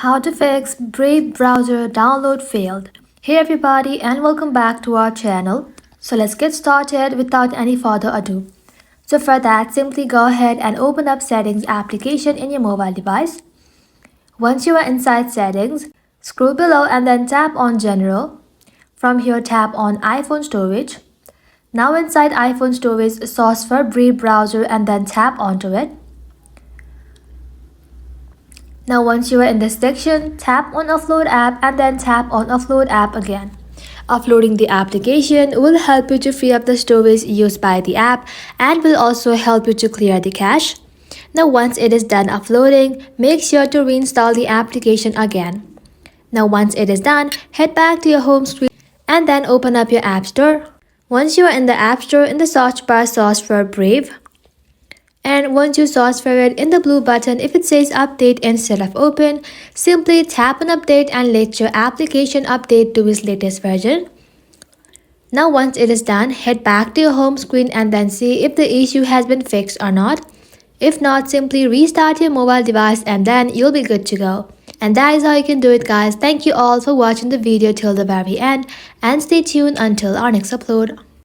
How to fix Brave browser download failed. Hey everybody and welcome back to our channel. So let's get started without any further ado. So for that, simply go ahead and open up Settings application in your mobile device. Once you are inside Settings, scroll below and then tap on General. From here, tap on iPhone Storage. Now inside iPhone Storage, search for Brave browser and then tap onto it. Now once you are in this section, tap on Upload app and then tap on Upload app again. Uploading the application will help you to free up the storage used by the app and will also help you to clear the cache. Now once it is done uploading, make sure to reinstall the application again. Now once it is done, head back to your home screen and then open up your App Store. Once you are in the App Store, in the search bar, search for Brave. And once you search for it, in the blue button, if it says update instead of open, simply tap on update and let your application update to its latest version. Now once it is done, head back to your home screen and then see if the issue has been fixed or not. If not, simply restart your mobile device and then you'll be good to go. And that is how you can do it, guys. Thank you all for watching the video till the very end and stay tuned until our next upload.